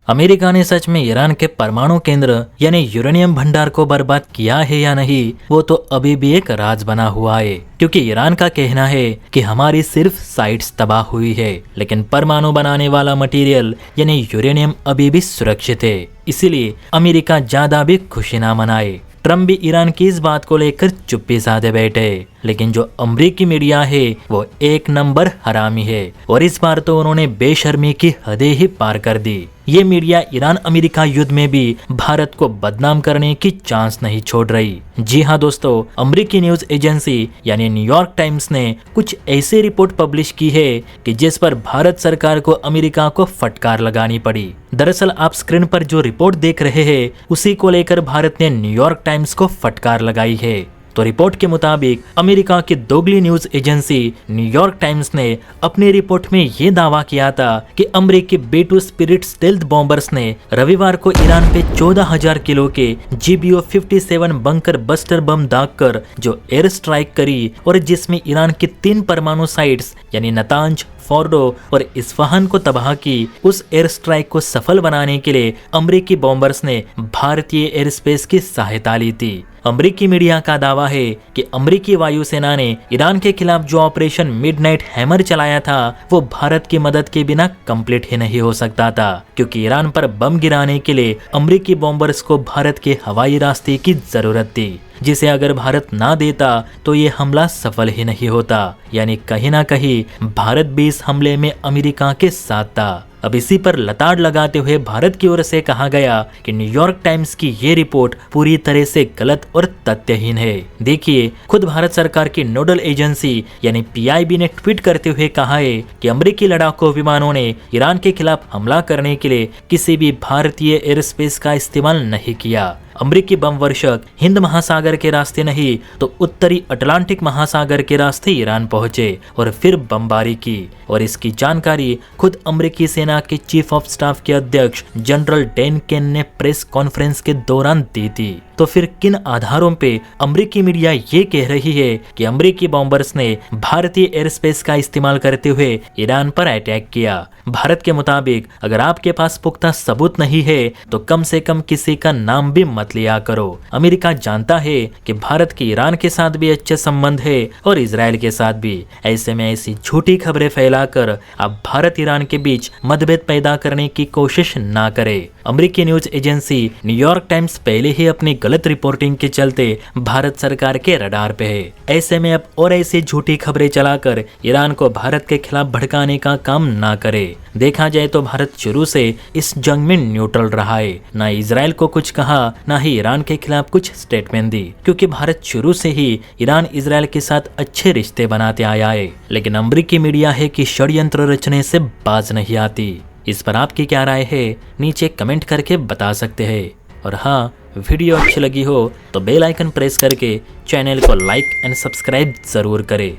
America ने सच में Iran के परमाणु केंद्र यानी यूरेनियम भंडार को बर्बाद किया है या नहीं, वो तो अभी भी एक राज बना हुआ है, क्योंकि ईरान का कहना है कि हमारी सिर्फ साइट्स तबाह हुई है, लेकिन परमाणु बनाने वाला मटेरियल यानी यूरेनियम अभी भी सुरक्षित है। इसीलिए अमेरिका ज्यादा भी खुशी ना मनाए। ट्रम्प भी ईरान की इस बात को लेकर चुप्पी साधे बैठे, लेकिन जो अमरीकी मीडिया है वो एक नंबर हरामी है और इस बार तो उन्होंने बेशर्मी की हदें ही पार कर दी। ये मीडिया ईरान अमेरिका युद्ध में भी भारत को बदनाम करने की चांस नहीं छोड़ रही। जी हाँ दोस्तों, अमरीकी न्यूज एजेंसी यानी न्यूयॉर्क टाइम्स ने कुछ ऐसी रिपोर्ट पब्लिश की है कि जिस पर भारत सरकार को अमेरिका को फटकार लगानी पड़ी। दरअसल आप स्क्रीन पर जो रिपोर्ट देख रहे हैं उसी को लेकर भारत ने न्यूयॉर्क टाइम्स को फटकार लगाई है। तो रिपोर्ट के मुताबिक अमेरिका की दोगली न्यूज एजेंसी न्यूयॉर्क टाइम्स ने अपनी रिपोर्ट में ये दावा किया था कि अमेरिकी B-2 स्पिरिट स्टेल्थ बॉम्बर्स ने रविवार को ईरान पे 14,000 किलो के GBO-57 बंकर बस्टर बम दागकर जो एयर स्ट्राइक करी और जिसमें ईरान की 3 परमाणु साइट्स यानी नतांज, फोर्डो और इस्फहान को तबाह की, उस एयर स्ट्राइक को सफल बनाने के लिए अमेरिकी बॉम्बर्स ने भारतीय एयर स्पेस की सहायता ली थी। अमेरिकी मीडिया का दावा है कि अमेरिकी वायुसेना ने ईरान के खिलाफ जो ऑपरेशन मिडनाइट हैमर चलाया था वो भारत की मदद के बिना कंप्लीट ही नहीं हो सकता था, क्योंकि ईरान पर बम गिराने के लिए अमेरिकी बॉम्बर्स को भारत के हवाई रास्ते की जरूरत थी, जिसे अगर भारत ना देता तो ये हमला सफल ही नहीं होता। यानी कहीं ना कहीं भारत भी इस हमले में अमेरिका के साथ था। अब इसी पर लताड़ लगाते हुए भारत की ओर से कहा गया कि न्यूयॉर्क टाइम्स की ये रिपोर्ट पूरी तरह से गलत और तथ्यहीन है। देखिए, खुद भारत सरकार की नोडल एजेंसी यानी PIB ने ट्वीट करते हुए कहा है कि अमेरिकी लड़ाकू विमानों ने ईरान के खिलाफ हमला करने के लिए किसी भी भारतीय एयर स्पेस का इस्तेमाल नहीं किया। अमेरिकी बम वर्षक हिंद महासागर के रास्ते नहीं तो उत्तरी अटलांटिक महासागर के रास्ते ईरान पहुंचे और फिर बमबारी की, और इसकी जानकारी खुद अमेरिकी सेना के चीफ ऑफ स्टाफ के अध्यक्ष जनरल डैन केन ने प्रेस कॉन्फ्रेंस के दौरान दी थी। तो फिर किन आधारों पे अमेरिकी मीडिया ये कह रही है कि अमेरिकी बॉम्बर्स ने भारतीय एयर स्पेस का इस्तेमाल करते हुए ईरान पर अटैक किया? भारत के मुताबिक अगर आपके पास पुख्ता सबूत नहीं है तो कम से कम किसी का नाम भी मत लिया करो। अमेरिका जानता है कि भारत के ईरान के साथ भी अच्छे संबंध है और इजराइल के साथ भी। ऐसे में ऐसी झूठी खबरें फैलाकर आप भारत ईरान के बीच मतभेद पैदा करने की कोशिश ना करें। अमेरिकी न्यूज एजेंसी न्यूयॉर्क टाइम्स पहले ही अपनी गलत रिपोर्टिंग के चलते भारत सरकार के रडार पे है। ऐसे में अब और ऐसी झूठी खबरें चलाकर ईरान को भारत के खिलाफ भड़काने का काम ना करे। देखा जाए तो भारत शुरू से इस जंग में न्यूट्रल रहा है, ना इजराइल को कुछ कहा ना ही ईरान के खिलाफ कुछ स्टेटमेंट दी, क्योंकि भारत शुरू से ही ईरान इजराइल के साथ अच्छे रिश्ते बनाते आया है। लेकिन अमेरिकी मीडिया है कि षड्यंत्र रचने से बाज नहीं आती। इस पर आपकी क्या राय है नीचे कमेंट करके बता सकते हैं। और हाँ, वीडियो अच्छी लगी हो तो बेल आइकन प्रेस करके चैनल को लाइक एंड सब्सक्राइब जरूर करें।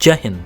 जय हिंद।